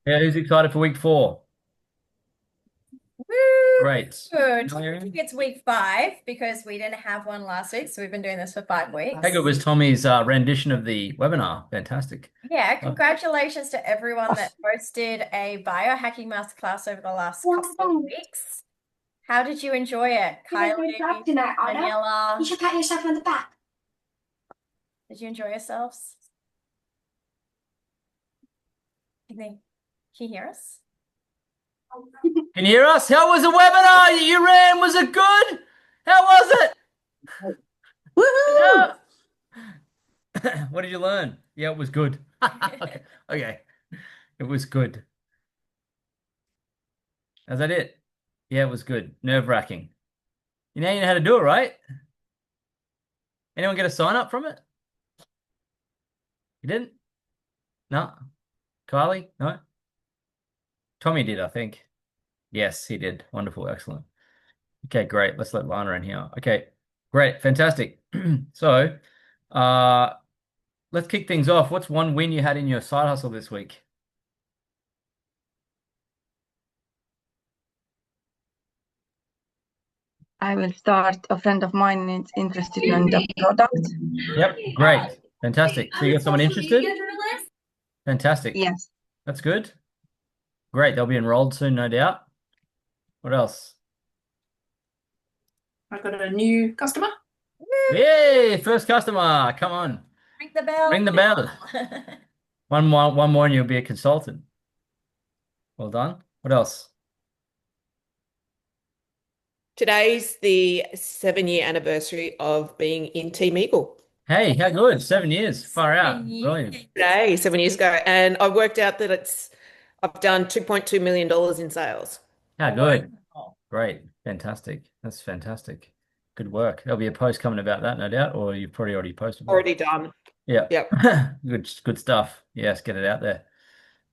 Yeah, who's excited for week 4? Woo! Great. I think it's week 5 because we didn't have one last week, so we've been doing this for 5 weeks. How good was Tommy's rendition of the webinar? Fantastic. Yeah, Oh, congratulations to everyone that hosted a biohacking masterclass over the last couple of weeks. How did you enjoy it, Kylie, You Daniela? should pat yourself on the back. Did you enjoy yourselves? Can you hear us? can you hear us? How was the webinar that you ran? Was it good? How was it? Woohoo! What did you learn? Yeah, it was good. Okay. Okay. It was good. Is that it? Yeah, it was good. Nerve-wracking. You know how to do it, right? Anyone get a sign up from it? You didn't? No? Kylie? No? Tommy did, I think. Yes, he did. Wonderful. Excellent. Okay, great. Let's let Lana in here. Okay, great. Fantastic. So, uh, let's kick things off. What's one win you had in your side hustle this week? I will start. A friend of mine is interested in the product. Yep, great. Fantastic. So you got someone interested? Fantastic. Yes. That's good. Great. They'll be enrolled soon, no doubt. What else? I've got a new customer. Yay, first customer. Come on. Ring the bell. Ring the bell. One more and you'll be a consultant. Well done. What else? Today's the 7-year anniversary of being in Team Eagle. Hey, how good? 7 years. Far out. 7 years. Brilliant. Today, 7 years ago. And I worked out that I've done $2.2 million in sales. How good. Wonderful. Great. Fantastic. That's fantastic. Good work. There'll be a post coming about that, no doubt, or you've probably already posted one. Already done. Yeah. Yep. Good stuff. Yes, get it out there.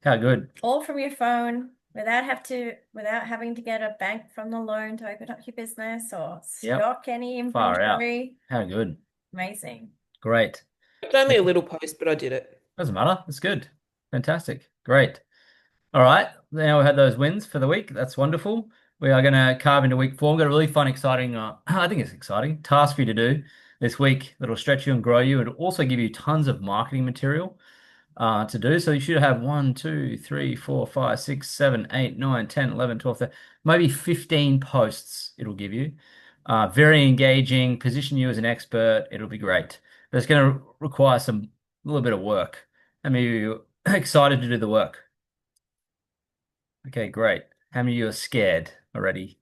How good. All from your phone without having to get a bank from the loan to open up your business or Yep. stock any Far out. inventory. How good. Amazing. Great. It's only a little post, but I did it. Doesn't matter. It's good. Fantastic. Great. All right. Now we had those wins for the week. That's wonderful. We are going to carve into week 4. We've got a really fun, exciting, I think it's exciting task for you to do this week that'll stretch you and grow you and also give you tons of marketing material to do. So you should have 1, 2, 3, 4, 5, 6, 7, 8, 9, 10, 11, 12, 13, maybe 15 posts it'll give you. Very engaging, position you as an expert. It'll be great. But it's going to require a little bit of work. How many of you are excited to do the work? Okay, great. How many of you are scared already?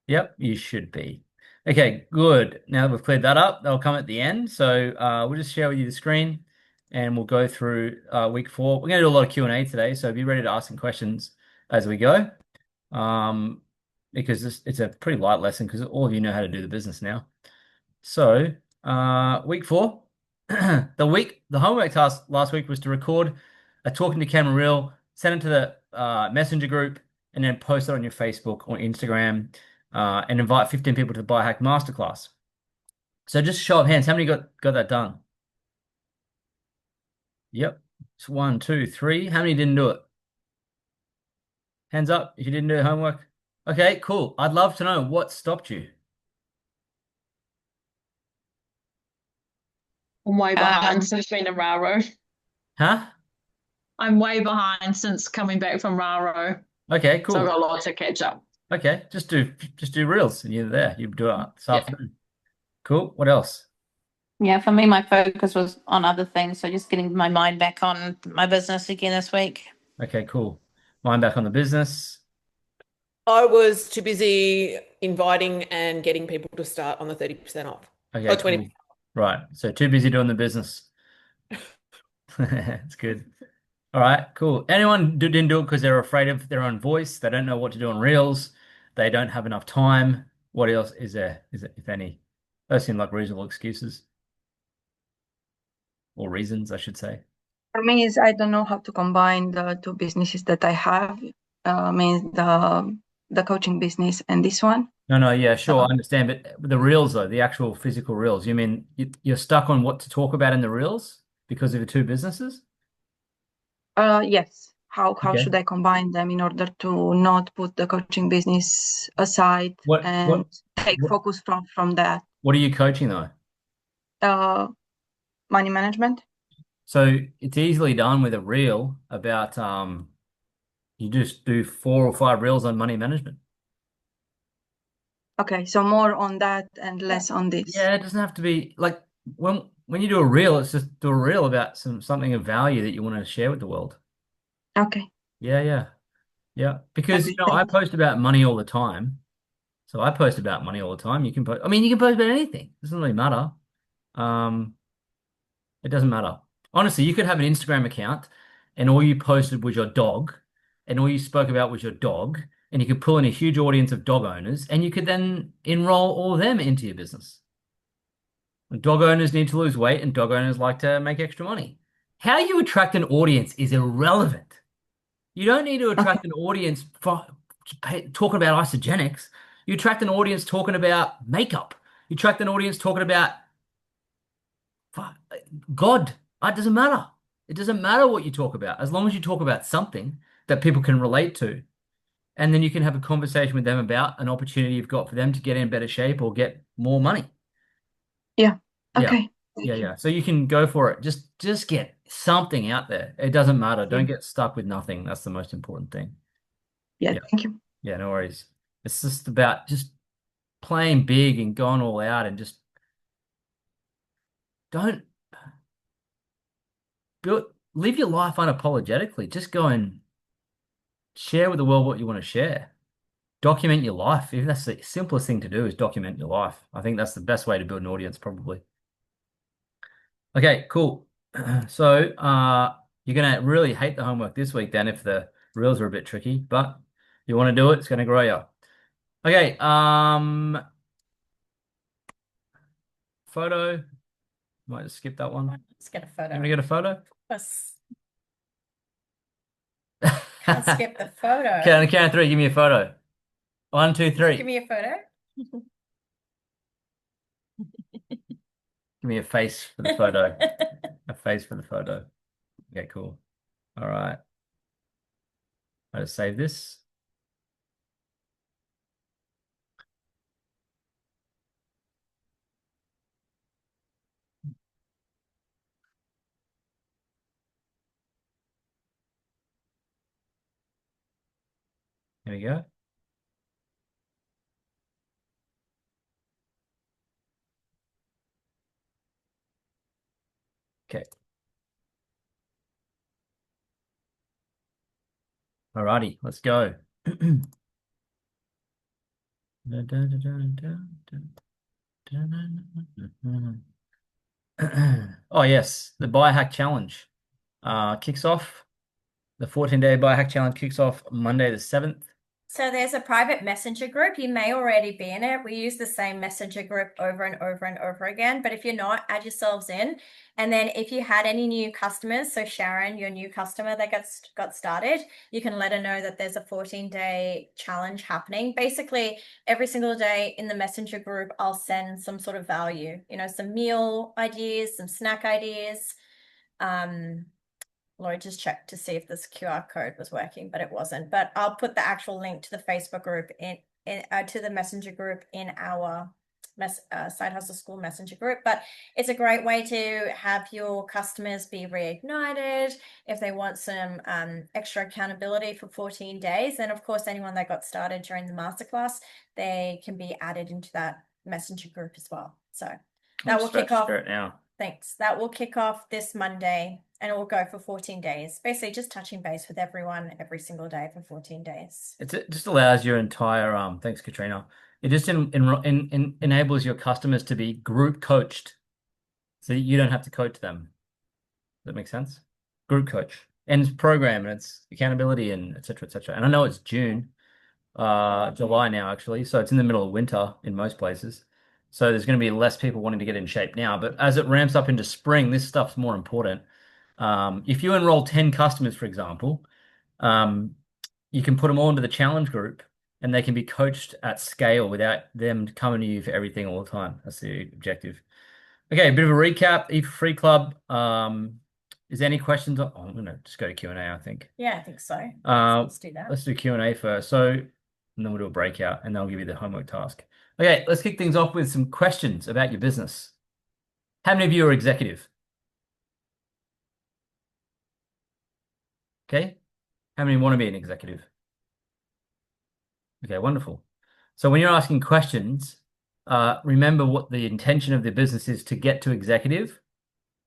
Yep, you should be. Okay, good. Now that we've cleared that up, they'll come at the end. So we'll just share with you the screen and we'll go through week 4. We're going to do a lot of Q&A today, so be ready to ask some questions as we go. Because it's a pretty light lesson because all of you know how to do the business now. So week 4, the homework task last week was to record a talking to camera reel, send it to the messenger group, and then post it on your Facebook or Instagram, and invite 15 people to the Biohack Masterclass. So just show of hands, how many got that done? Yep, it's 1, 2, 3. How many didn't do it? Hands up if you didn't do homework. Okay, cool. I'd love to know what stopped you. I'm way behind since being in Raro. Huh? I'm way behind since coming back from Raro. Okay, So I've cool. got a lot to catch up. Okay, just do reels and you're there. You do it this Yeah. afternoon. Cool. What else? Yeah, for me, my focus was on other things. So just getting my mind back on my business again this week. Okay, cool. Mine back on the business. I was too busy inviting and getting people to start on the 30% off. Okay, Oh, 20. cool. Right. So too busy doing the business. It's good. All right, cool. Anyone didn't do it because they're afraid of their own voice. They don't know what to do on Reels. They don't have enough time. What else is there, if any? Those seem like reasonable excuses or reasons, I should say. For me, is I don't know how to combine the two businesses that I have. Means the coaching business and this one. No, yeah, sure, I So, understand. But the Reels, though, the actual physical Reels, you mean you're stuck on what to talk about in the Reels because of the two businesses? yes. how Okay. should I combine them in order to not put the coaching business aside What and take what focus from that. what are you coaching though? Money management. So it's easily done with a reel about you just do 4 or 5 reels on money management. Okay, so more on that and less on this. Yeah, it doesn't have to be like when you do a reel, it's just do a reel about something of value that you want to share with the world. Okay. Yeah. Because I Understand. post about money all the time. So I post about money all the time. You can post, I mean, you can post about anything. It doesn't really matter. Um, it doesn't matter. Honestly, you could have an Instagram account and all you posted was your dog and all you spoke about was your dog, and you could pull in a huge audience of dog owners and you could then enroll all of them into your business. Dog owners need to lose weight and dog owners like to make extra money. How you attract an audience is irrelevant. You don't need to attract an audience for talking about isogenics. You attract an audience talking about makeup. You attract an audience talking about God. It doesn't matter. It doesn't matter what you talk about, as long as you talk about something that people can relate to. And then you can have a conversation with them about an opportunity you've got for them to get in better shape or get more money. Yeah. Yeah. Okay. Yeah. So you can go for it. Just get something out there. It doesn't matter. Don't get stuck with nothing. That's the most important thing. Yeah, Yeah. thank you. Yeah, no worries. It's just about just playing big and going all out and just don't live your life unapologetically. Just go and share with the world what you want to share. Document your life. Even that's the simplest thing to do is document your life. I think that's the best way to build an audience, probably. Okay, cool. So, you're gonna really hate the homework this week then if the reels are a bit tricky, but you want to do it, it's gonna grow you. Okay, photo. Might just skip that one. Let's get a You photo. want to get a photo? Let's can't skip the photo. Okay, on the count of 3, give me a photo. 1, 2, 3. Give me a photo. Give me a face for the photo. A face for the photo. Okay, cool. All right. I'll just save this. There we go. Okay. Alrighty, let's go. Oh yes, the biohack challenge kicks off. The 14-day biohack challenge kicks off Monday the 7th. So there's a private messenger group. You may already be in it. We use the same messenger group over and over and over again. But if you're not, add yourselves in. And then if you had any new customers, so Sharon, your new customer that got started, you can let her know that there's a 14-day challenge happening. Basically, every single day in the messenger group, I'll send some sort of value, some meal ideas, some snack ideas. Laura just checked to see if this QR code was working, but it wasn't. But I'll put the actual link to the Facebook group to the messenger group in our Side Hustle School messenger group. But it's a great way to have your customers be reignited if they want some extra accountability for 14 days. And of course, anyone that got started during the masterclass, they can be added into that messenger group as well. So that will kick off. Now. Thanks. That will kick off this Monday and it will go for 14 days. Basically just touching base with everyone every single day for 14 days. It just allows your entire thanks Katrina. It just enables your customers to be group coached. So you don't have to coach them. Does that make sense? Group coach. And it's program and it's accountability and et cetera, et cetera. And I know it's June, July now actually. So it's in the middle of winter in most places. So there's going to be less people wanting to get in shape now. But as it ramps up into spring, this stuff's more important. If you enroll 10 customers, for example, you can put them all into the challenge group and they can be coached at scale without them coming to you for everything all the time. That's the objective. Okay, a bit of a recap. E4Free Club. Is there any questions? Oh, I'm gonna just go to Q&A, I think. Yeah, I think so. Let's do that. Let's do Q&A first. So, and then we'll do a breakout, and I'll give you the homework task. Okay, let's kick things off with some questions about your business. How many of you are executive? Okay. How many want to be an executive? Okay, wonderful. So when you're asking questions, remember what the intention of the business is to get to executive.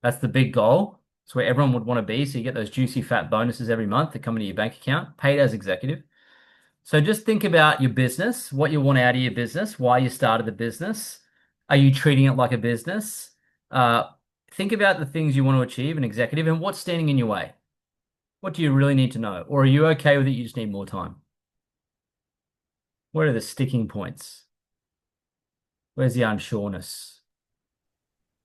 That's the big goal. It's where everyone would want to be. So you get those juicy fat bonuses every month that come into your bank account, paid as executive. So just think about your business, what you want out of your business, why you started the business. Are you treating it like a business? Think about the things you want to achieve in executive and what's standing in your way. What do you really need to know? Or are you okay with it? You just need more time. What are the sticking points? Where's the unsureness?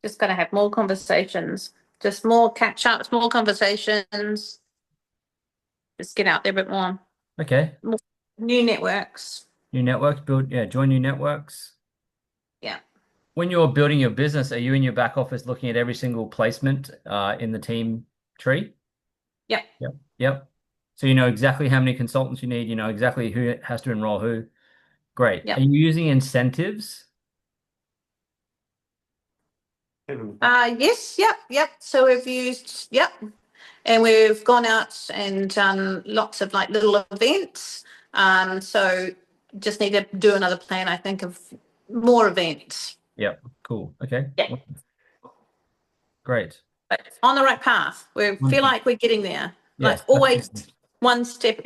Just going to have more conversations, just more catch ups, more conversations. Just get out there a bit more. Okay. New networks. New networks, join new networks. Yeah. When you're building your business, are you in your back office looking at every single placement in the team tree? Yep. Yep. So you know exactly how many consultants you need, you know exactly who has to enroll who. Great. Yep. Are you using incentives? Yes, yep. So we've used, and we've gone out and done lots of like little events. So just need to do another plan, I think, of more events. Yep. Cool. Okay. Yeah. Great. But on the right path. We Wonderful. feel like we're getting there. Yes, Like always absolutely. one step,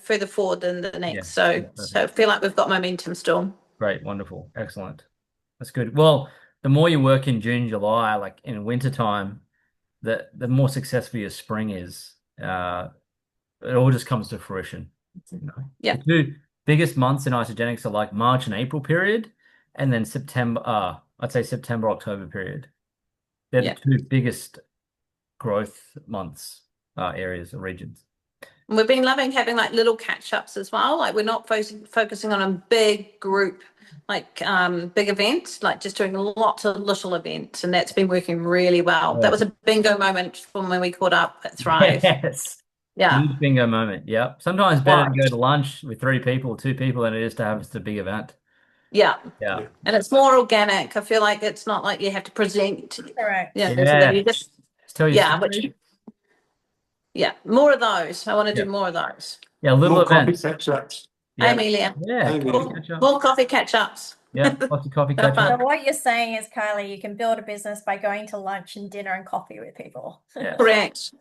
further forward than the next. Yeah, So I feel like we've got momentum still. Great. Wonderful. Excellent. That's good. Well, the more you work in June, July, like in winter time, the more successful your spring is. It all just comes to fruition. Yeah. The two biggest months in Isogenics are like March and April period, and then September, I'd say September, October period. They're the two biggest growth months, areas or regions. And we've been loving having like little catch ups as well. Like we're not focusing on a big group, like big events, like just doing lots of little events, and that's been working really well. Yeah. That was a bingo moment from when we caught up at Thrive. Yes. Yeah. Huge bingo moment. Yep. Sometimes better to Right. go to lunch with 3 people, 2 people than it is to have just a big event. Yeah. Yeah. And it's more organic. I feel like it's not like you have to present. Correct. Yeah. Yeah. So that you just, Tell your yeah, story. more of those. I want to Yeah. do more of those. Yeah, little More coffee events. catch-ups. Yeah. Amelia. Yeah. Amy. Coffee catch up. More coffee catch ups. Yeah. Lots of coffee Have catch up. So what you're saying is, Kylie, you can build a business by going to lunch and dinner and coffee with people. Yeah. Correct.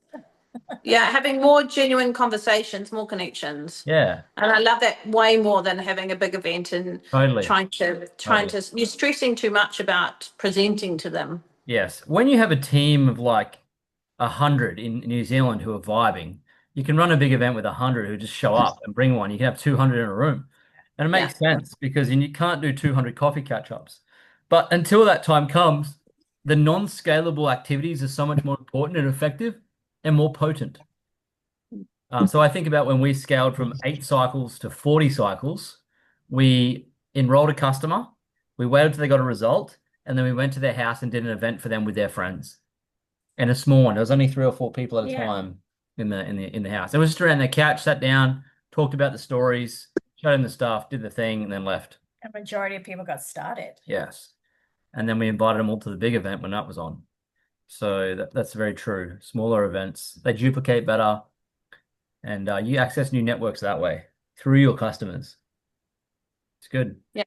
Yeah, having more genuine conversations, more connections. Yeah. And I love that way more than having a big event and Totally. trying to you're stressing too much about presenting to them. Yes. When you have a team of like 100 in New Zealand who are vibing, you can run a big event with 100 who just show up and bring one. You can have 200 in a room. And it makes sense because you can't do 200 coffee catch-ups. But until that time comes, the non-scalable activities are so much more important and effective and more potent. So I think about when we scaled from 8 cycles to 40 cycles, we enrolled a customer, we waited till they got a result, and then we went to their house and did an event for them with their friends. And a small one. There was only 3 or 4 people at a time in the house. It was just around their couch, sat down, talked about the stories, showed them the stuff, did the thing, and then left. A majority of people got started. Yes. And then we invited them all to the big event when that was on. So that's very true. Smaller events, they duplicate better, and you access new networks that way through your customers. It's good. Yeah.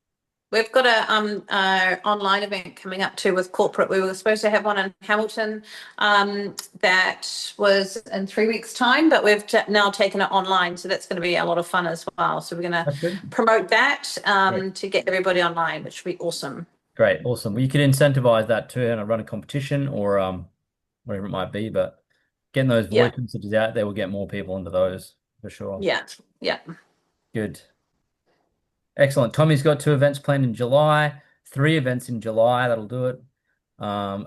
We've got a online event coming up too with corporate. We were supposed to have one in Hamilton that was in 3 weeks' time, but we've now taken it online. So that's going to be a lot of fun as well. So we're going to promote that to get everybody online, which would be awesome. Great. Awesome. Well, you could incentivize that too and run a competition or whatever it might be, but getting those voice messages out there will get more people into those for sure. Yeah. Yeah. Good. Excellent. Tommy's got 2 events planned in July, 3 events in July. That'll do it.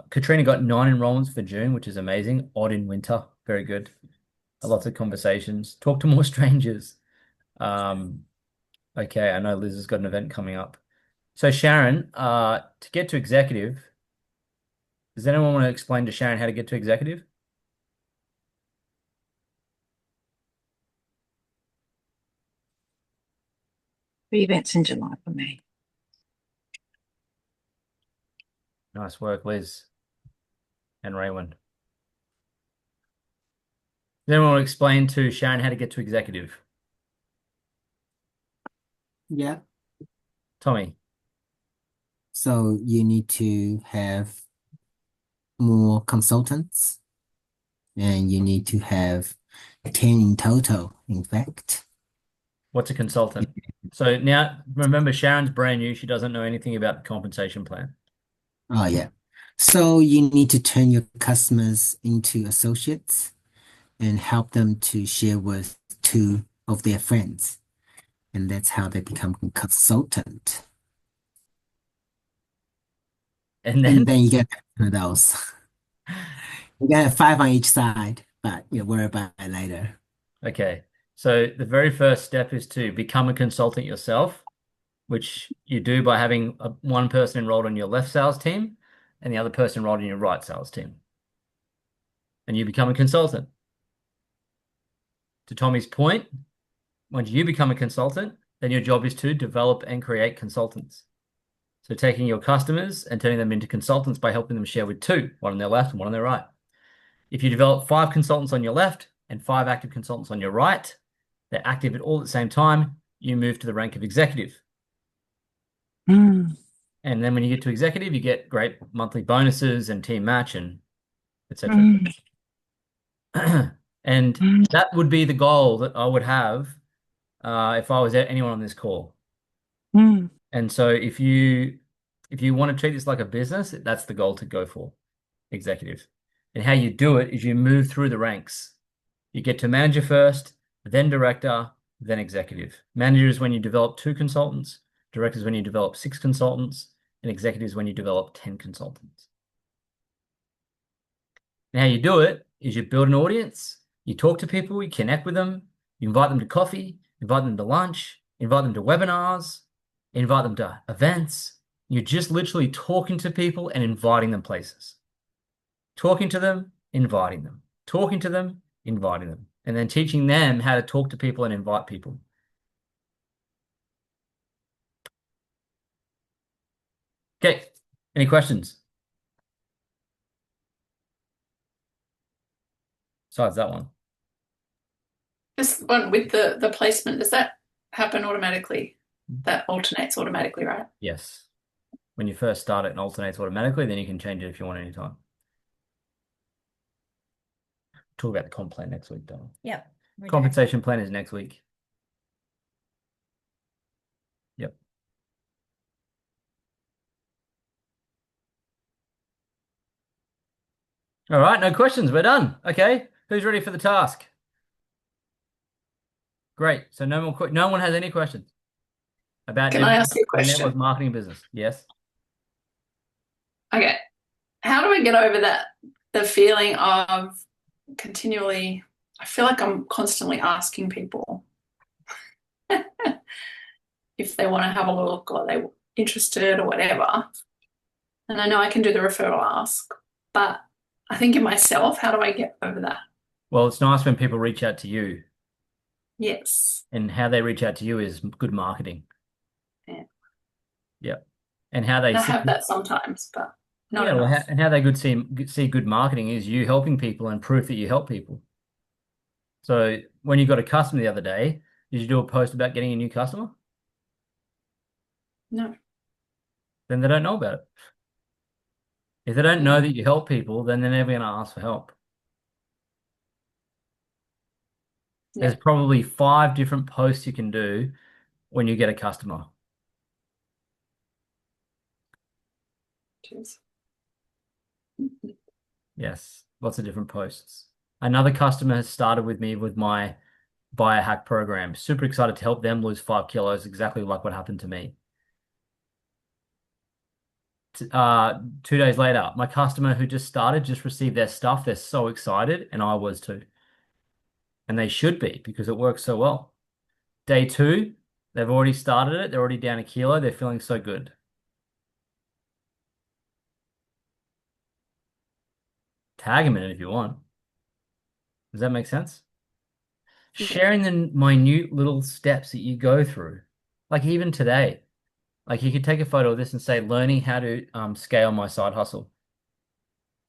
Katrina got 9 enrollments for June, which is amazing. Odd in winter. Very good. Lots of conversations. Talk to more strangers. Okay, I know Liz has got an event coming up. So Sharon, to get to executive, does anyone want to explain to Sharon how to get to executive? 3 events in July for me. Nice work, Liz and Raywin. Then we'll explain to Sharon how to get to executive. Yeah. Tommy. So you need to have more consultants, and you need to have 10 in total, in fact. What's a consultant? So now remember, Sharon's brand new. She doesn't know anything about the compensation plan. Oh, yeah. So you need to turn your customers into associates and help them to share with 2 of their friends. And that's how they become a consultant. And And then then you get one of those. You got 5 on each side, but you'll worry about it later. okay. So the very first step is to become a consultant yourself, which you do by having one person enrolled on your left sales team and the other person enrolled in your right sales team. And you become a consultant. To Tommy's point, once you become a consultant, then your job is to develop and create consultants. So taking your customers and turning them into consultants by helping them share with 2, one on their left and one on their right. If you develop 5 consultants on your left and 5 active consultants on your right, they're active all at the same time, you move to the rank of executive. And then when you get to executive, you get great monthly bonuses and team match and etc. And that would be the goal that I would have if I was anyone on this call. And so if you want to treat this like a business, that's the goal to go for, executive. And how you do it is you move through the ranks. You get to manager first, then director, then executive. Manager is when you develop 2 consultants, director is when you develop 6 consultants, and executive is when you develop 10 consultants. And how you do it is you build an audience, you talk to people, you connect with them, you invite them to coffee, invite them to lunch, invite them to webinars, invite them to events. You're just literally talking to people and inviting them places. Talking to them, inviting them. Talking to them, inviting them. And then teaching them how to talk to people and invite people. Okay, any questions? Besides that one. This one with the placement, does that happen automatically? That alternates automatically, right? Yes. When you first start it, alternates automatically, then you can change it if you want anytime. Talk about the comp plan next week, though. Yep. we do. Compensation plan is next week. Yep. All right, no questions. We're done. Okay, who's ready for the task? Great. So no more. No one has any questions about Can I ask you a the network question? marketing business. Yes. Okay. How do I get over the feeling of continually, I feel like I'm constantly asking people if they want to have a look or they're interested or whatever. And I know I can do the referral ask, but I think in myself, how do I get over that? Well, it's nice when people reach out to you, Yes. and how they reach out to you is good marketing. Yeah. Yep. And how they I see, have that sometimes, but not yeah, well, enough. and how they see good marketing is you helping people and proof that you help people. So when you got a customer the other day, did you do a post about getting a new customer? No. Then they don't know about it. If they don't know that you help people, then they're never going to ask for help. There's Yeah. probably 5 different posts you can do when you get a customer. Cheers. Yes, lots of different posts. Another customer has started with me with my biohack program. Super excited to help them lose 5 kilos, exactly like what happened to me. 2 days later, my customer who just started just received their stuff. They're so excited, and I was too. And they should be because it works so well. Day 2, they've already started it. They're already down 1 kilo. They're feeling so good. Tag them in it if you want. Does that make sense? Sharing the minute little steps that you go through. Like even today, like you could take a photo of this and say, learning how to scale my side hustle,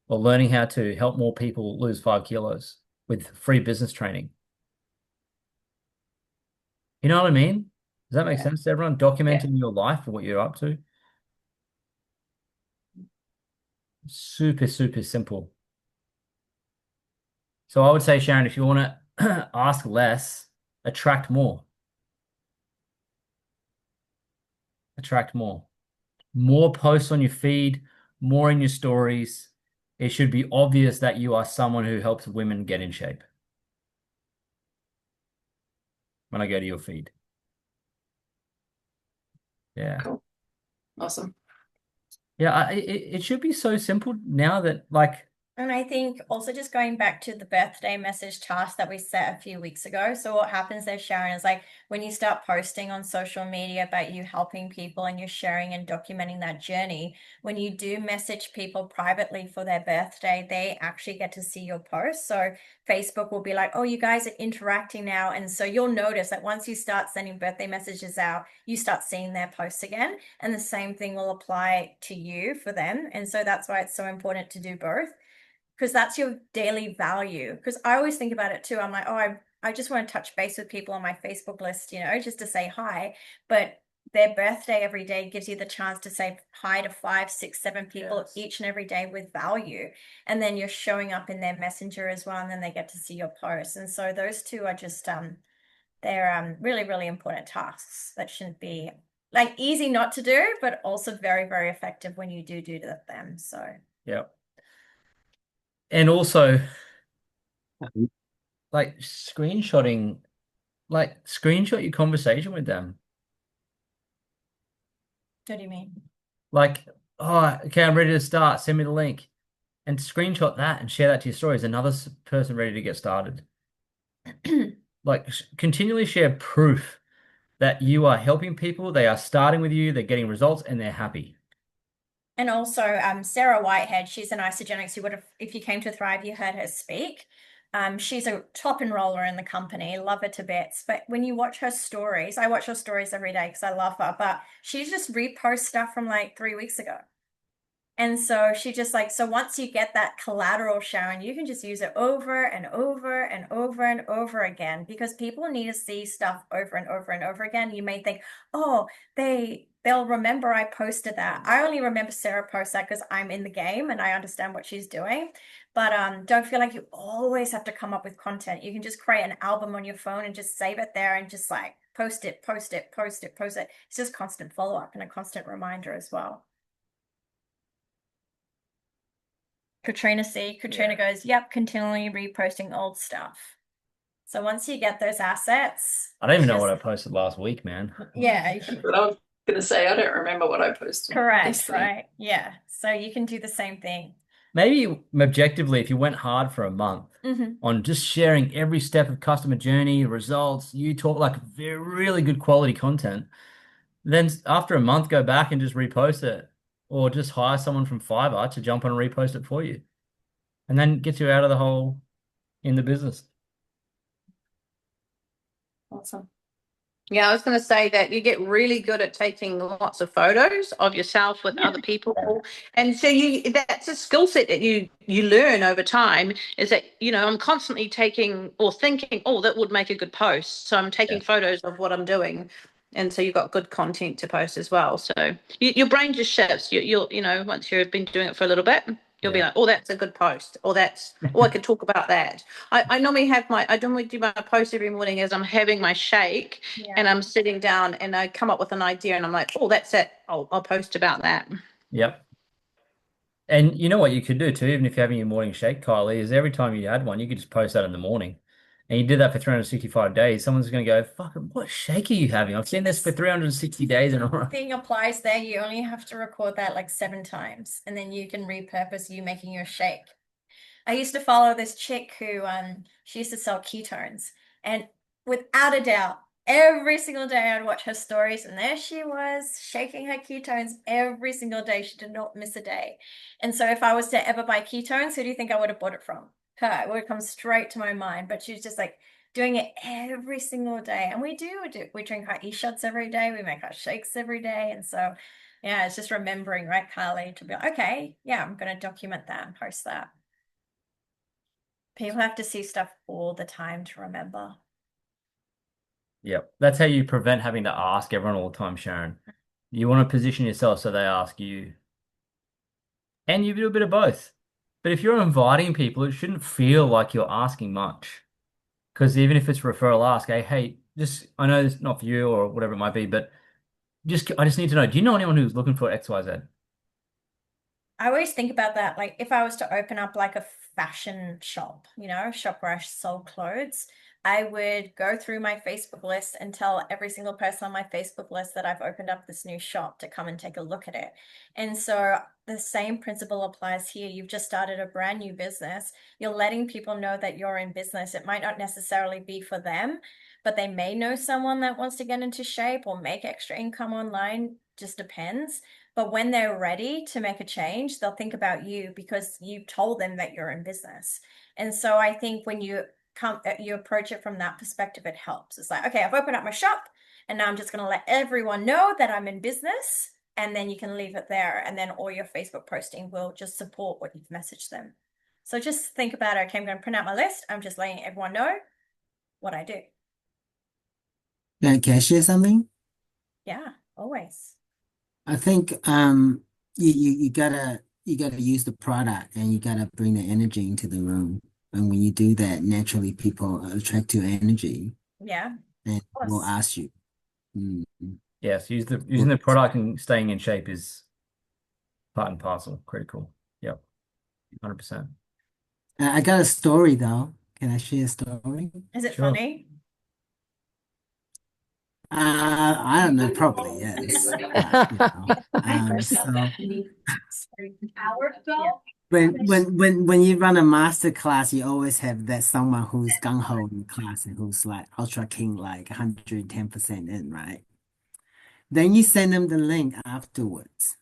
or learning how to help more people lose 5 kilos with free business training. You know what I mean? Does that make Yeah. sense to everyone? Yeah. Documenting your life and what you're up to. Super, super simple. So I would say, Sharon, if you want to ask less, attract more. Attract more. More posts on your feed, more in your stories. It should be obvious that you are someone who helps women get in shape when I go to your feed. Yeah. Cool. Awesome. Yeah, it should be so simple now that like And I think also just going back to the birthday message task that we set a few weeks ago. So what happens there, Sharon, is like when you start posting on social media about you helping people and you're sharing and documenting that journey, when you do message people privately for their birthday, they actually get to see your post. So Facebook will be like, oh, you guys are interacting now. And so you'll notice that once you start sending birthday messages out, you start seeing their posts again. And the same thing will apply to you for them. And so that's why it's so important to do both, because that's your daily value. Because I always think about it too. I'm like, oh, I just want to touch base with people on my Facebook list, you know, just to say hi. But their birthday every day gives you the chance to say hi to 5, 6, 7 people Yes. each and every day with value. And then you're showing up in their messenger as well, and then they get to see your posts. And so those two are just they're really, really important tasks that shouldn't be like easy not to do, but also very, very effective when you do them. So yeah. And also like screenshotting, like screenshot your conversation with them. what do you mean? Like, oh, okay, I'm ready to start. Send me the link. And screenshot that and share that to your stories. Another person ready to get started. Like, continually share proof that you are helping people, they are starting with you, they're getting results, and they're happy. And also, Sarah Whitehead, she's an Isagenix. You would have, if you came to Thrive, you heard her speak. She's a top enroller in the company, love her to bits. But when you watch her stories, I watch her stories every day because I love her, but she just reposts stuff from like 3 weeks ago. And so she just like, so once you get that collateral, Sharon, you can just use it over and over and over and over again, because people need to see stuff over and over and over again. You may think, oh, they'll remember I posted that. I only remember Sarah post that because I'm in the game and I understand what she's doing. But don't feel like you always have to come up with content. You can just create an album on your phone and just save it there and just like post it, post it, post it, post it. It's just constant follow-up and a constant reminder as well. Katrina goes, yep, continually reposting old stuff. So once you get those assets, I don't even know what I posted last week, man. yeah, But I was going to say, I don't remember what I posted. correct, yesterday. right? Yeah. So you can do the same thing. Maybe objectively, if you went hard for a month on just sharing every step of customer journey, results, you talk like very, really good quality content, then after a month, go back and just repost it, or just hire someone from Fiverr to jump on and repost it for you, and then get you out of the hole in the business. Awesome. Yeah, I was going to say that you get really good at taking lots of photos of yourself with other people, and so that's a skill set that you learn over time. Is that I'm constantly taking or thinking, oh, that would make a good post, so I'm taking photos of what I'm doing, and so you've got good content to post as well. So your brain just shifts. You'll once you've been doing it for a little bit, you'll be like, oh, that's a good post, or I could talk about that. I normally do my post every morning as I'm having my shake, and I'm sitting down and I come up with an idea and I'm like, oh, that's it. I'll post about that. Yep. And you know what you could do too, even if you're having your morning shake, Kylie, is every time you had one, you could just post that in the morning. And you did that for 365 days. Someone's going to go, fuck, what shake are you having? I've seen this for 360 days in a row. Thing applies there. You only have to record that like 7 times, and then you can repurpose you making your shake. I used to follow this chick who she used to sell ketones, and without a doubt, every single day I'd watch her stories, and there she was shaking her ketones every single day. She did not miss a day. And so if I was to ever buy ketones, who do you think I would have bought it from? Her. It would come straight to my mind. But she was just like doing it every single day. And we we drink our e-shots every day, we make our shakes every day. And so, yeah, it's just remembering, right, Carly, to be like, okay, yeah, I'm going to document that and post that. People have to see stuff all the time to remember. Yep. That's how you prevent having to ask everyone all the time, Sharon. You want to position yourself so they ask you. And you do a bit of both. But if you're inviting people, it shouldn't feel like you're asking much. Because even if it's referral ask, hey, just I know it's not for you or whatever it might be, but I just need to know, do you know anyone who's looking for XYZ? I always think about that. Like if I was to open up like a fashion shop, shop where I sold clothes, I would go through my Facebook list and tell every single person on my Facebook list that I've opened up this new shop to come and take a look at it. And so the same principle applies here. You've just started a brand new business. You're letting people know that you're in business. It might not necessarily be for them, but they may know someone that wants to get into shape or make extra income online. Just depends. But when they're ready to make a change, they'll think about you because you told them that you're in business. And so I think when you approach it from that perspective, it helps. It's like, okay, I've opened up my shop and now I'm just going to let everyone know that I'm in business, and then you can leave it there, and then all your Facebook posting will just support what you've messaged them. So just think about, okay, I'm going to print out my list. I'm just letting everyone know what I do. Can I share something? Yeah, always. I think you gotta use the product and you gotta bring the energy into the room. And when you do that, naturally people attract your energy Yeah, and of will course. ask you. Mm. Yes, using the product and staying in shape is part and parcel, critical. Yep, 100%. I got a story though. Can I share a story? Is it Sure. funny? I don't know, probably yes. So when you run a master class, you always have that someone who's gung ho in the class and who's like ultra king, like 110% in, right? Then you send them the link afterwards,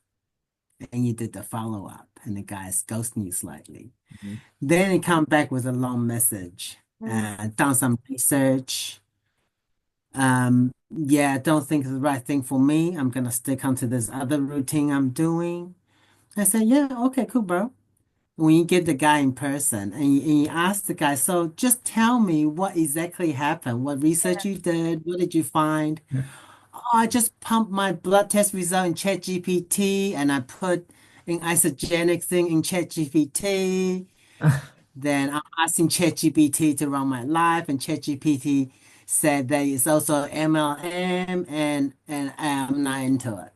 and you did the follow up, and the guy's ghosting you slightly. Mhm. Then he come back with a long message, done some research. Yeah, I don't think it's the right thing for me. I'm gonna stick onto this other routine I'm doing. I said, yeah, okay, cool, bro. When you get the guy in person and you ask the guy, so just tell me what exactly happened, what research you did, what did you find? Yeah. Oh, I just pumped my blood test result in ChatGPT and I put an isogenic thing in ChatGPT. Then I'm asking ChatGPT to run my life, and ChatGPT said that it's also MLM, and I'm not into it.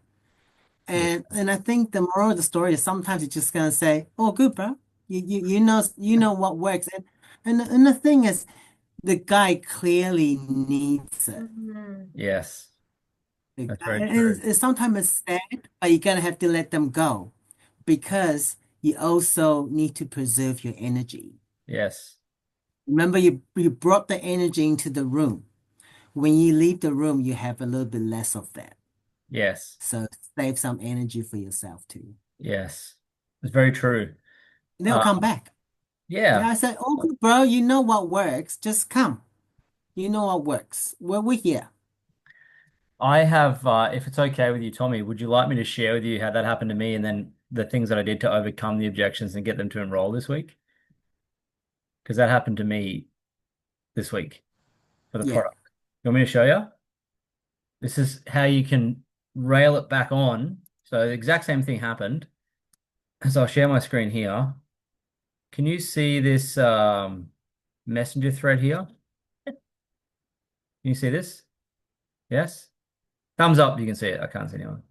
And I think the moral of the story is sometimes you're just gonna say, "Oh, good, bro. You know what works." And the thing is, the guy clearly needs it. Yes, that's very And true. sometimes it's sad, but you gotta have to let them go because you also need to preserve your energy. Yes, Remember, you brought the energy into the room. When you leave the room, you have a little bit less of that. yes, So save some energy for yourself too. yes. It's very true. They'll come back. Yeah, Yeah, I said, oh, good, bro, you know what works. Just come. You know what works. We're here. I have, if it's okay with you, Tommy, would you like me to share with you how that happened to me and then the things that I did to overcome the objections and get them to enroll this week? Because that happened to me this week for the Yeah. product. You want me to show you? This is how you can rail it back on. So the exact same thing happened. So I'll share my screen here. Can you see this messenger thread here? Can you see this? Yes? Thumbs up, you can see it. I can't see anyone.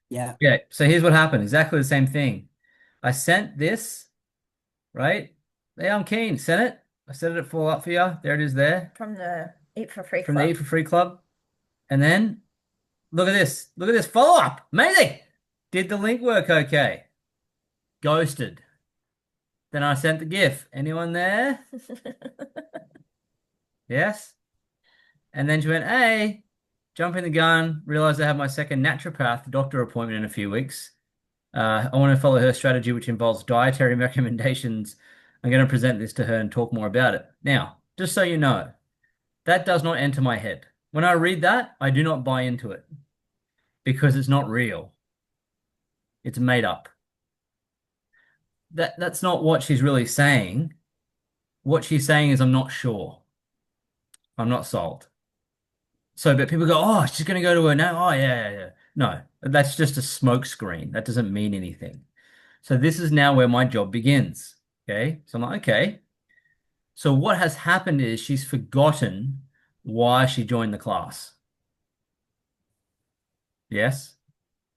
Yeah. Yeah, so here's what happened. Exactly the same thing. I sent this, right? Yeah, I'm keen. Sent it. I set it full up for you. There it is there. From the Eat for Free From the Club. Eat for Free Club. And then look at this. Look at this follow-up. Amazing. Did the link work okay? Ghosted. Then I sent the GIF. Anyone there? Yes. And then she went, hey, jumping the gun, realized I have my second naturopath doctor appointment in a few weeks. I want to follow her strategy, which involves dietary recommendations. I'm going to present this to her and talk more about it. Now, just so you know, That does not enter my head. When I read that, I do not buy into it because it's not real. It's made up. That's not what she's really saying. What she's saying is, I'm not sure. I'm not sold. So, but people go, oh, she's going to go to her now. Oh, yeah. No, that's just a smoke screen. That doesn't mean anything. So this is now where my job begins. Okay. So I'm like, okay. So what has happened is she's forgotten why she joined the class. Yes.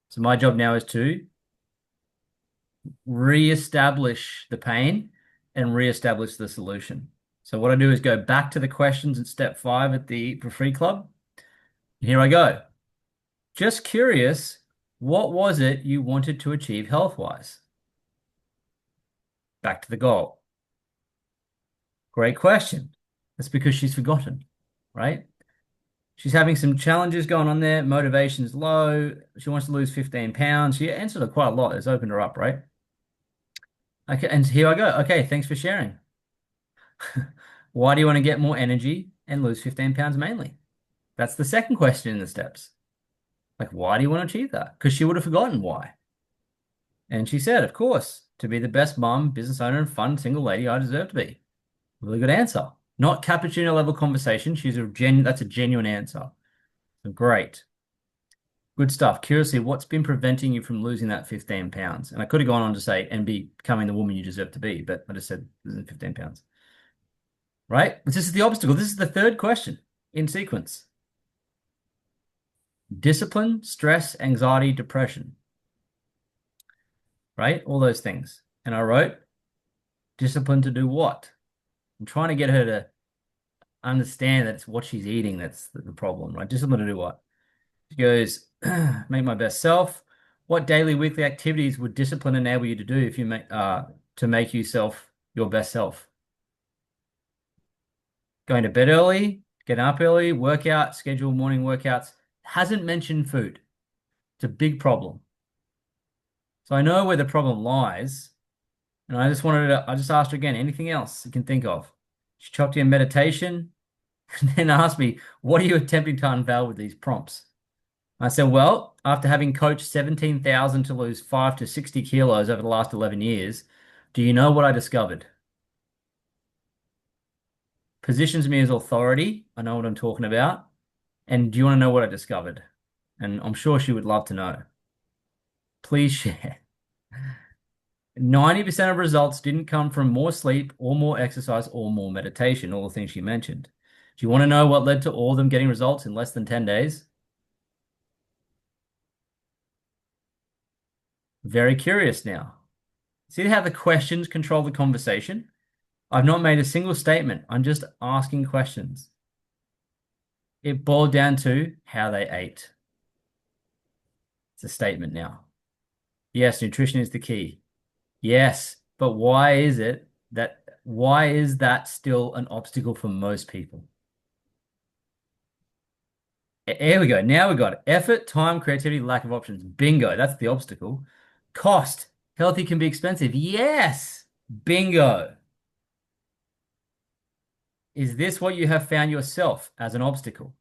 So my job now is to re-establish the pain and re-establish the solution. So what I do is go back to the questions in step 5 at the For Free Club. Here I go. Just curious, what was it you wanted to achieve health-wise? Back to the goal. Great question. That's because she's forgotten, right? She's having some challenges going on there. Motivation's low. She wants to lose 15 pounds. She answered quite a lot. It's opened her up, right? Okay, and here I go. Okay, thanks for sharing. Why do you want to get more energy and lose 15 pounds mainly? That's the second question in the steps. Like, why do you want to achieve that? Because she would have forgotten why. And she said, of course, to be the best mom, business owner, and fun single lady I deserve to be. Really good answer. Not cappuccino level conversation. That's a genuine answer. So great. Good stuff. Curiously, what's been preventing you from losing that 15 pounds? And I could have gone on to say, and becoming the woman you deserve to be, but I just said, losing 15 pounds. Right? But this is the obstacle. This is the third question in sequence. Discipline, stress, anxiety, depression. Right? All those things. And I wrote, discipline to do what? I'm trying to get her to understand that it's what she's eating that's the problem, right? Discipline to do what? She goes, make my best self. What daily, weekly activities would discipline enable you to do if you make to make yourself your best self? Going to bed early, getting up early, workout, schedule morning workouts. Hasn't mentioned food. It's a big problem. So I know where the problem lies. And I just asked her again, anything else you can think of? She chucked in meditation and then asked me, what are you attempting to unveil with these prompts? I said, well, after having coached 17,000 to lose 5 to 60 kilos over the last 11 years, do you know what I discovered? Positions me as authority. I know what I'm talking about. And do you want to know what I discovered? And I'm sure she would love to know. Please share. 90% of results didn't come from more sleep or more exercise or more meditation, all the things she mentioned. Do you want to know what led to all of them getting results in less than 10 days? Very curious now. See how the questions control the conversation? I've not made a single statement. I'm just asking questions. It boiled down to how they ate. It's a statement now. Yes, nutrition is the key. Yes, but why is that still an obstacle for most people? Here we go. Now we got it. Effort, time, creativity, lack of options. Bingo. That's the obstacle. Cost. Healthy can be expensive. Yes. Bingo. Is this what you have found yourself as an obstacle?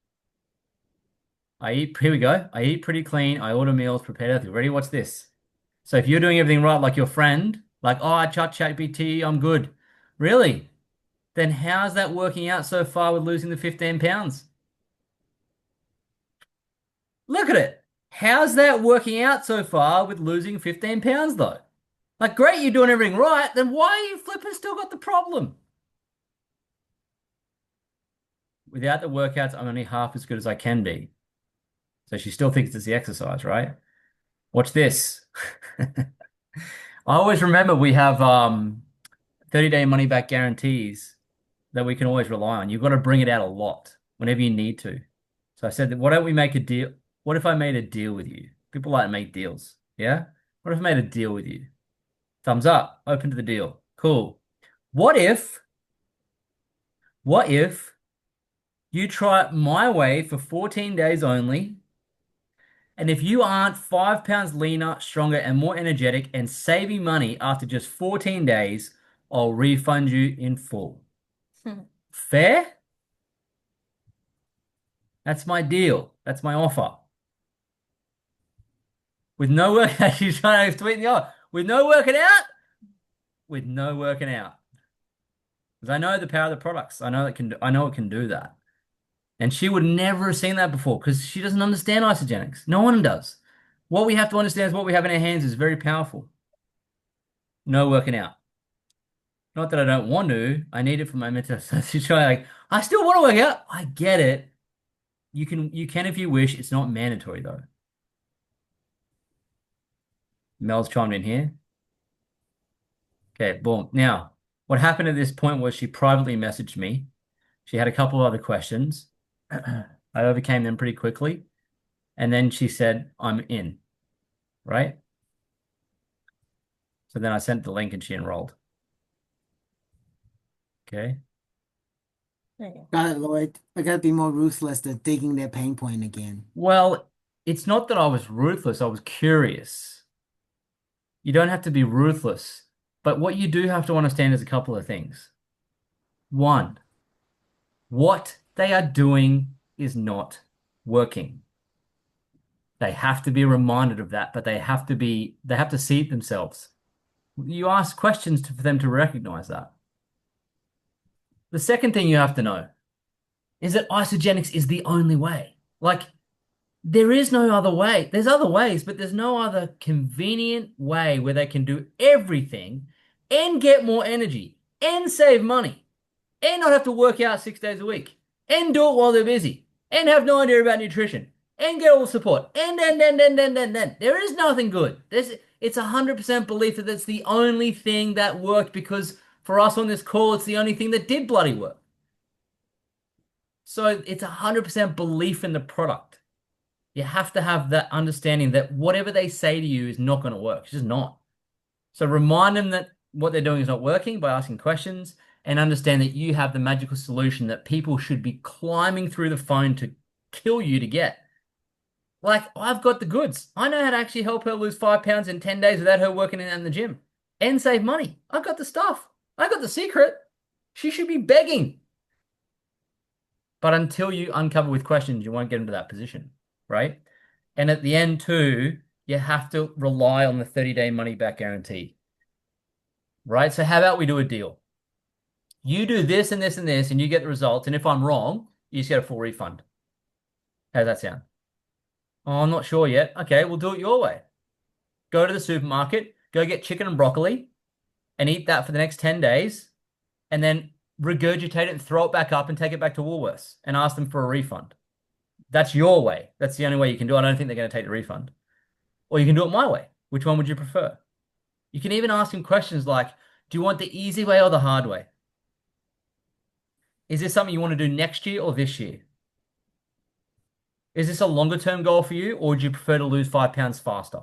Here we go. I eat pretty clean. I order meals, prepare healthy. Ready? What's this? So if you're doing everything right, like your friend, like, oh, I ChatGPT, I'm good. Really? Then how's that working out so far with losing the 15 pounds? Look at it. How's that working out so far with losing 15 pounds though? Like, great, you're doing everything right. Then why are you flipping still got the problem? Without the workouts, I'm only half as good as I can be. So she still thinks it's the exercise, right? Watch this. I always remember we have 30-day money back guarantees that we can always rely on. You've got to bring it out a lot whenever you need to. So I said, why don't we make a deal? What if I made a deal with you? People like to make deals. Yeah? What if I made a deal with you? Thumbs up. Open to the deal. Cool. What if you try it my way for 14 days only? And if you aren't 5 pounds leaner, stronger, and more energetic and saving money after just 14 days, I'll refund you in full. Fair? That's my deal. That's my offer. With no work, she's trying to tweet the offer. With no working out. With no working out. Because I know the power of the products. I know it can do that. And she would never have seen that before because she doesn't understand isogenics. No one does. What we have to understand is what we have in our hands is very powerful. No working out. Not that I don't want to. I need it for my mental. So she's trying like, I still want to work out. I get it. You can if you wish. It's not mandatory though. Mel's chimed in here. Okay, boom. Now, what happened at this point was she privately messaged me. She had a couple of other questions. I overcame them pretty quickly. And then she said, I'm in, right? So then I sent the link and she enrolled. Okay. There you go. Got it, Lloyd. I gotta be more ruthless than digging their pain point again. Well, it's not that I was ruthless. I was curious. You don't have to be ruthless. But what you do have to understand is a couple of things. One, what they are doing is not working. They have to be reminded of that, but they have to see it themselves. You ask questions for them to recognize that. The second thing you have to know is that isogenics is the only way. Like, there is no other way. There's other ways, but there's no other convenient way where they can do everything and get more energy and save money and not have to work out 6 days a week and do it while they're busy and have no idea about nutrition and get all the support and then. There is nothing good. It's 100% belief that that's the only thing that worked because for us on this call, it's the only thing that did bloody work. So it's 100% belief in the product. You have to have that understanding that whatever they say to you is not going to work. It's just not. So remind them that what they're doing is not working by asking questions and understand that you have the magical solution that people should be climbing through the phone to kill you to get. Like, I've got the goods. I know how to actually help her lose 5 pounds in 10 days without her working in the gym and save money. I've got the stuff. I got the secret. She should be begging. But until you uncover with questions, you won't get into that position, right? And at the end too, you have to rely on the 30-day money back guarantee, right? So how about we do a deal? You do this and this and this, and you get the results. And if I'm wrong, you just get a full refund. How's that sound? Oh, I'm not sure yet. Okay, we'll do it your way. Go to the supermarket, go get chicken and broccoli, and eat that for the next 10 days, and then regurgitate it and throw it back up and take it back to Woolworths and ask them for a refund. That's your way. That's the only way you can do it. I don't think they're going to take the refund. Or you can do it my way. Which one would you prefer? You can even ask them questions like, do you want the easy way or the hard way? Is this something you want to do next year or this year? Is this a longer term goal for you, or would you prefer to lose 5 pounds faster?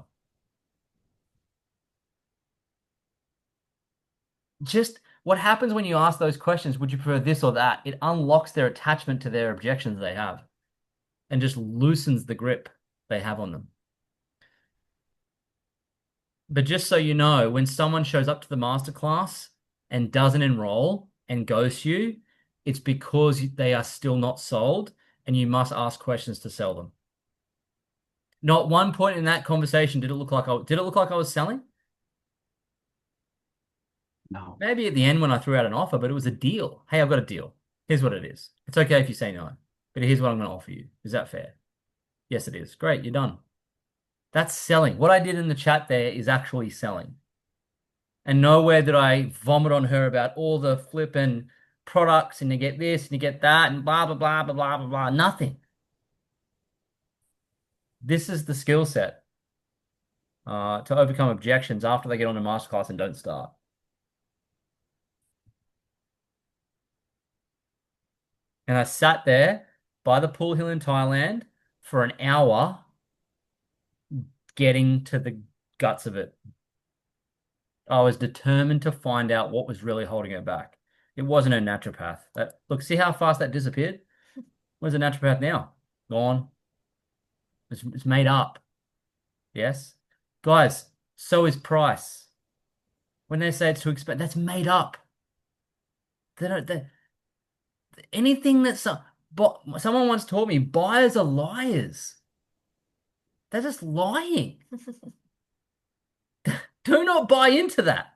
Just what happens when you ask those questions, would you prefer this or that? It unlocks their attachment to their objections they have and just loosens the grip they have on them. But just so you know, when someone shows up to the masterclass and doesn't enroll and ghosts you, it's because they are still not sold and you must ask questions to sell them. Not one point in that conversation did it look like I was selling? No. Maybe at the end when I threw out an offer, but it was a deal. Hey, I've got a deal. Here's what it is. It's okay if you say no, but here's what I'm going to offer you. Is that fair? Yes, it is. Great, you're done. That's selling. What I did in the chat there is actually selling. And nowhere did I vomit on her about all the flipping products and you get this and you get that and blah, blah, blah, blah, blah, blah, blah. Nothing. This is the skill set to overcome objections after they get on a masterclass and don't start. And I sat there by the pool hill in Thailand for an hour getting to the guts of it. I was determined to find out what was really holding her back. It wasn't a naturopath. Look, see how fast that disappeared? Where's the naturopath now? Gone. It's made up. Yes? Guys, so is price. When they say it's too expensive, that's made up. Anything that's But someone once taught me buyers are liars. They're just lying. Do not buy into that.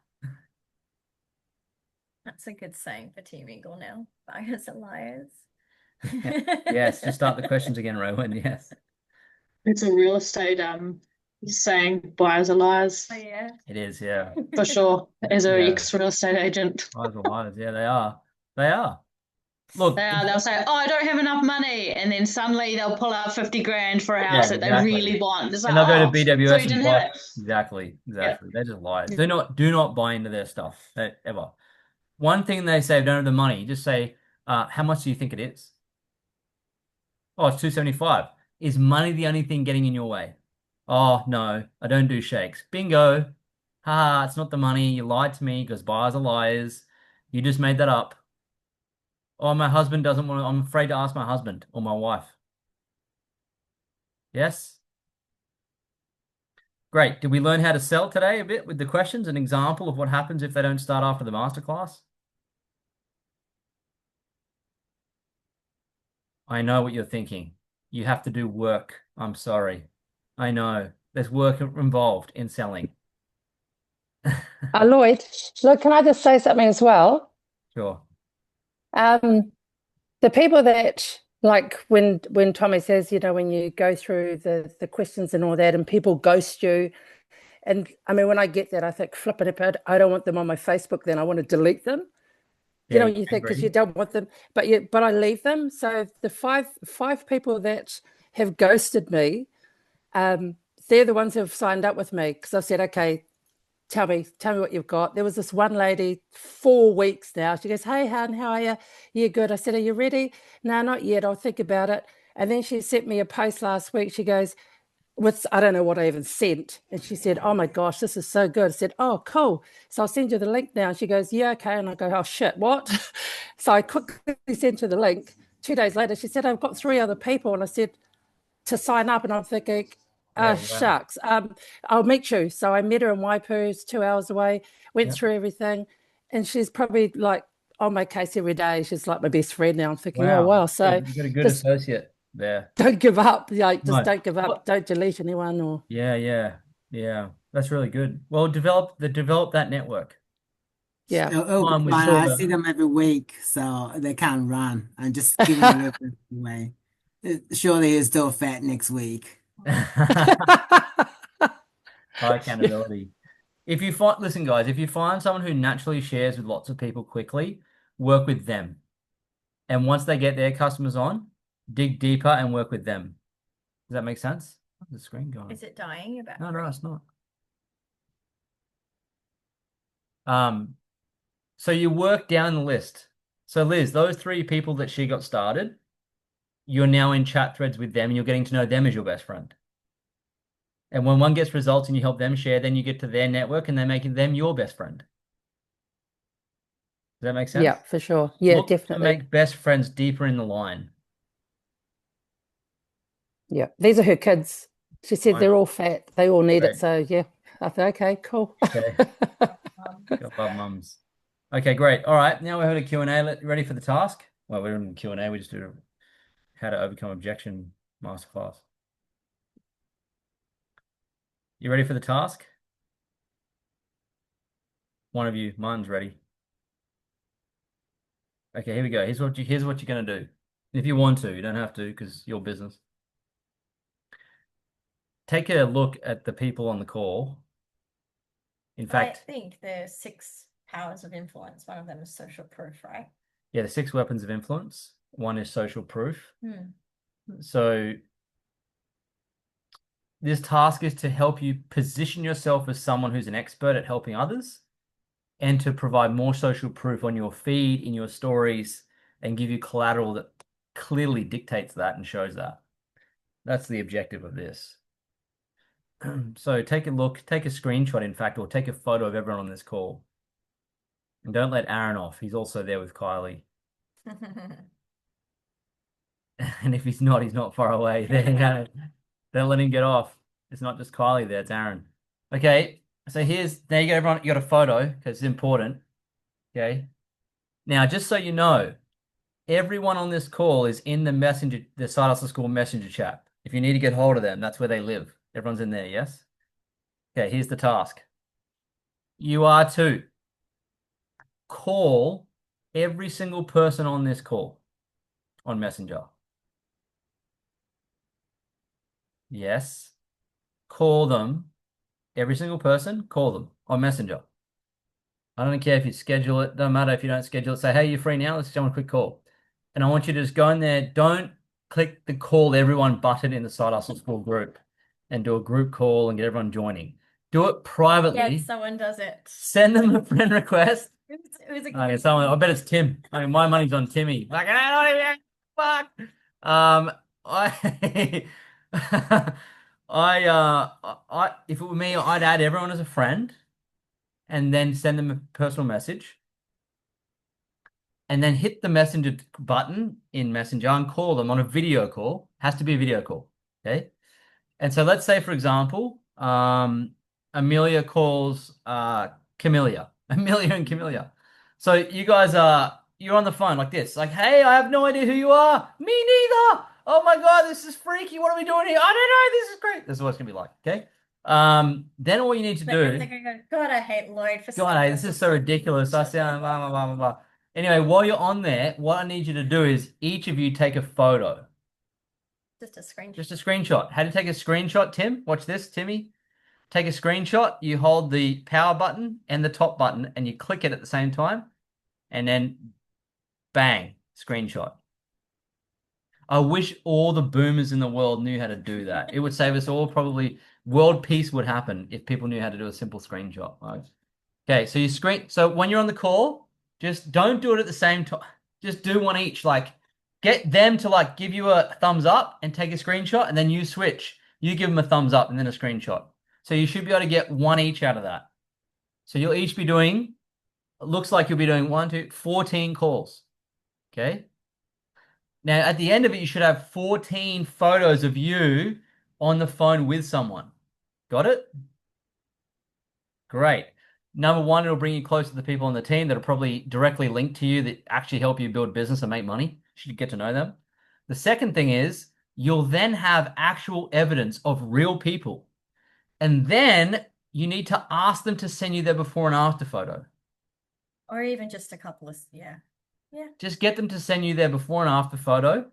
That's a good saying for Team Eagle now. Buyers are liars. Yes, just start the questions again, Rowan. Yes. It's a real estate saying buyers are liars Oh, yeah. It is, yeah. for sure. As a Yeah. ex-real estate agent, Buyers are liars. Yeah, they are. They are. Look, they'll say, "Oh, I don't have enough money," and then suddenly they'll pull out 50 grand for a house Yeah, that they exactly. really want. It's and like, they'll go to "Oh, so you BWS and didn't buy. have it." Exactly. They're just liars. Do not buy into their stuff ever. One thing they say, don't have the money. Just say, how much do you think it is? Oh, it's 275. Is money the only thing getting in your way? Oh, no, I don't do shakes. Bingo. Ha, it's not the money. You lied to me because buyers are liars. You just made that up. Oh, my husband doesn't want to, I'm afraid to ask my husband or my wife. Yes? Great. Did we learn how to sell today a bit with the questions? An example of what happens if they don't start after the masterclass? I know what you're thinking. You have to do work. I'm sorry. I know. There's work involved in selling. Lloyd, look, can I just say something as well? Sure. The people that like when Tommy says, you know, when you go through the questions and all that, and people ghost you, and I mean, when I get that, I think, flipping it, I don't want them on my Facebook. Then I want to delete them. You know, Yeah, you think because agree. you don't want them, but I leave them. So the five people that have ghosted me, they're the ones who have signed up with me because I said, okay, tell me what you've got. There was this one lady, 4 weeks now. She goes, hey, hon, how are you? Yeah, good. I said, are you ready? No, not yet. I'll think about it. And then she sent me a post last week. She goes, I don't know what I even sent. And she said, oh my gosh, this is so good. I said, oh, cool. So I'll send you the link now. And she goes, yeah, okay. And I go, oh shit, what? So I quickly sent her the link. 2 days later, she said, I've got 3 other people. And I said, to sign up. And I'm thinking, Yeah, wow. shucks. I'll meet you. So I met her in Waipus, 2 hours away, went Yeah. through everything. And she's probably like on my case every day. She's like my best friend now. I'm thinking, oh, wow. So you got a good just associate there. don't give up. Like, just No. don't give up. Well- Don't delete anyone or. Yeah. That's really good. Well, develop that network. Yeah. One with But sort I of- see them every week, so they can't run. I'm just giving a little bit away. Surely he's still fat next week. High accountability. Listen, guys, if you find someone who naturally shares with lots of people quickly, work with them. And once they get their customers on, dig deeper and work with them. Does that make sense? How's the screen going? Is it dying about? No, it's not. So you work down the list. So Liz, those 3 people that she got started, you're now in chat threads with them and you're getting to know them as your best friend. And when one gets results and you help them share, then you get to their network and they're making them your best friend. Does that make sense? Yeah, for sure. Yeah, Look to definitely. make best friends deeper in the line. Yeah, these are her kids. She said Fine. they're all fat. They all need Great. it. So yeah, I thought, okay, cool. Okay. Got love mums. Okay, great. All right, now we're having a Q&A. Ready for the task? Well, we're in Q&A. We just do how to overcome objection masterclass. You ready for the task? One of you, mine's ready. Okay, here we go. Here's what you're gonna do. If you want to, you don't have to because your business. Take a look at the people on the call. In I fact, think there's 6 powers of influence. One of them is social proof, right? yeah, the 6 weapons of influence. One is social proof. Hmm. So this task is to help you position yourself as someone who's an expert at helping others and to provide more social proof on your feed, in your stories, and give you collateral that clearly dictates that and shows that. That's the objective of this. So take a look, take a screenshot, in fact, or take a photo of everyone on this call. And don't let Aaron off. He's also there with Kylie. And if he's not far away. Then don't let him get off. It's not just Kylie there, it's Aaron. Okay, so there you go, everyone. You got a photo because it's important. Okay. Now, just so you know, Everyone on this call is in the Side Hustle School messenger chat. If you need to get hold of them, that's where they live. Everyone's in there, yes? Okay, here's the task. You are to call every single person on this call on Messenger. Yes. Call them. Every single person, call them on Messenger. I don't care if you schedule it. Doesn't matter if you don't schedule it. Say, hey, you're free now. Let's jump on a quick call. And I want you to just go in there. Don't click the call everyone button in the Side Hustle School group and do a group call and get everyone joining. Do it privately. Yeah, someone does it. Send them a friend request. Who's it? Okay, I bet it's Tim. I mean, my money's on Timmy. Like, I don't even fuck. I, if it were me, I'd add everyone as a friend, and then send them a personal message, and then hit the messenger button in Messenger and call them on a video call. Has to be a video call, okay? And so let's say, for example, Amelia calls Camellia. Amelia and Camellia. So you guys you're on the phone like this, like, hey, I have no idea who you are. Me neither. Oh my God, this is freaky. What are we doing here? I don't know. This is great. This is what it's gonna be like, okay? Then all you need to do. God, I hate Lloyd for God, this is so ridiculous. I sound blah blah blah blah blah. Anyway, while you're on there, what I need you to do is each of you take a photo. Just a screenshot. Just a screenshot. How to take a screenshot, Tim? Watch this, Timmy. Take a screenshot, you hold the power button and the top button and you click it at the same time, and then bang, screenshot. I wish all the boomers in the world knew how to do that. It would save us all. Probably world peace would happen if people knew how to do a simple screenshot. Right? Okay, so when you're on the call, just don't do it at the same time. Just do one each. Like, get them to like give you a thumbs up and take a screenshot, and then you switch. You give them a thumbs up and then a screenshot. So you should be able to get one each out of that. So you'll each be doing, it looks like you'll be doing 14 calls. Okay. Now at the end of it, you should have 14 photos of you on the phone with someone. Got it? Great. Number one, it'll bring you closer to the people on the team that are probably directly linked to you that actually help you build business and make money. You should get to know them. The second thing is you'll then have actual evidence of real people. And then you need to ask them to send you their before and after photo. Or even just a couple of, yeah. Just get them to send you their before and after photo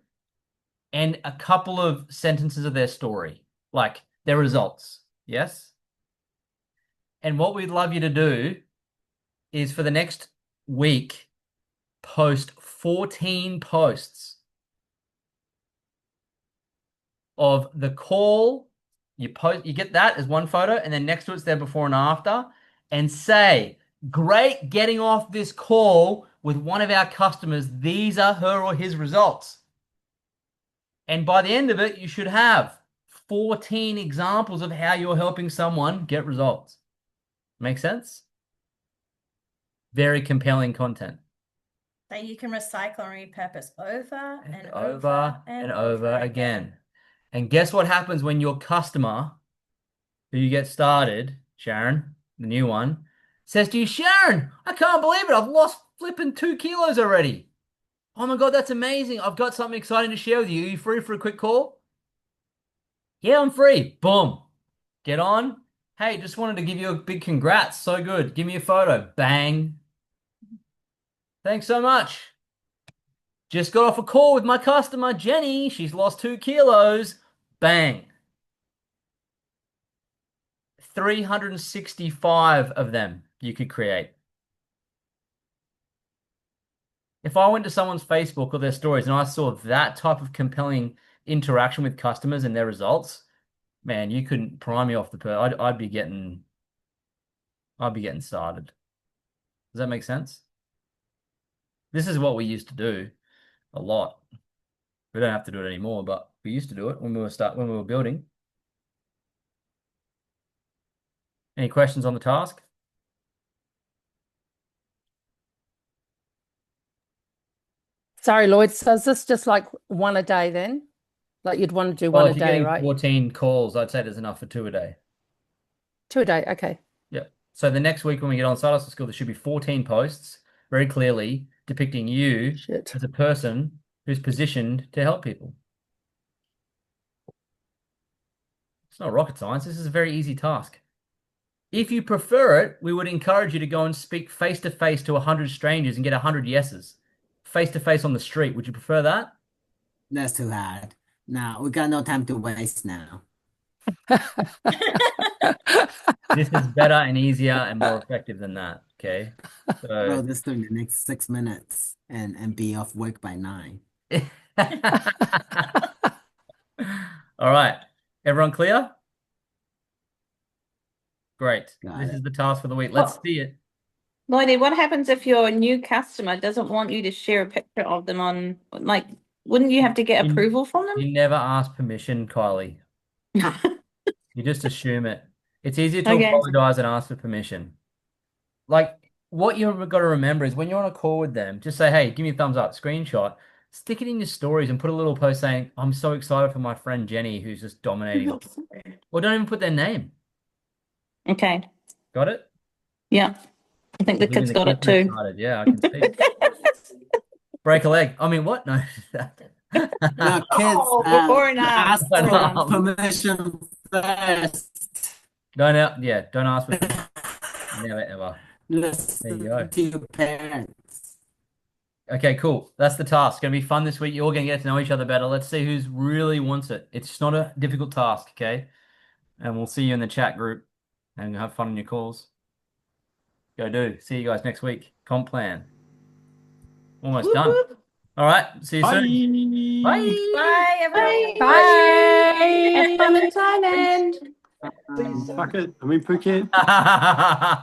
and a couple of sentences of their story, like their results. Yes? And what we'd love you to do is for the next week, post 14 posts of the call. You get that as one photo, and then next to it's their before and after, and say, great getting off this call with one of our customers. These are her or his results. And by the end of it, you should have 14 examples of how you're helping someone get results. Make sense? Very compelling content. That you can recycle and repurpose over and over and over again. And guess what happens when your customer, who you get started, Sharon, the new one, says to you, Sharon, I can't believe it. I've lost flipping 2 kilos already. Oh my God, that's amazing. I've got something exciting to share with you. Are you free for a quick call? Yeah, I'm free. Boom. Get on. Hey, just wanted to give you a big congrats. So good. Give me a photo. Bang. Thanks so much. Just got off a call with my customer, Jenny. She's lost 2 kilos. Bang. 365 of them you could create. If I went to someone's Facebook or their stories and I saw that type of compelling interaction with customers and their results, man, you couldn't prime me off the I'd be getting started. Does that make sense? This is what we used to do a lot. We don't have to do it anymore, but we used to do it when we were building. Any questions on the task? Sorry, Lloyd. So is this just like one a day then? Like you'd want to do Well, one if a you're day, getting right? 14 calls, I'd say there's enough for 2 a day. 2 a day. Okay. Yeah. So the next week when we get on Side Hustle School, there should be 14 posts very clearly depicting you Shit. as a person who's positioned to help people. It's not rocket science. This is a very easy task. If you prefer it, we would encourage you to go and speak face to face to 100 strangers and get 100 yeses. Face to face on the street. Would you prefer that? That's too hard. Now, we got no time to waste now. This is better and easier and more effective than that. Okay. Well, So, this in the next 6 minutes and be off work by 9. all right. Everyone clear? Great. Got This it. is the task for the week. Let's see it. Lloydie, what happens if your new customer doesn't want you to share a picture of them on, like, wouldn't you have to get You- approval from them? You never ask permission, Kylie. You just assume it. It's easier to Okay. apologize and ask for permission. Like, what you've got to remember is when you're on a call with them, just say, hey, give me a thumbs up, screenshot, stick it in your stories and put a little post saying, I'm so excited for my friend Jenny who's just dominating. Or don't even put their name. Okay, Got it? yeah. I think the Even kids got it kids are too. excited. Yeah, I can see. Break a leg. I mean, what? No. Now, kids, Oh, before and ask after. for permission first. Don't ask for never ever. Listen There you go. to your parents. Okay, cool. That's the task. It's gonna be fun this week. You're all gonna get to know each other better. Let's see who's really wants it. It's not a difficult task, okay? And we'll see you in the chat group and have fun on your calls. Go do. See you guys next week. Comp plan. Almost done. All right. See you soon. Bye. Bye, everyone. Bye. Have fun in Thailand. Phuket. I mean Phuket. Bye.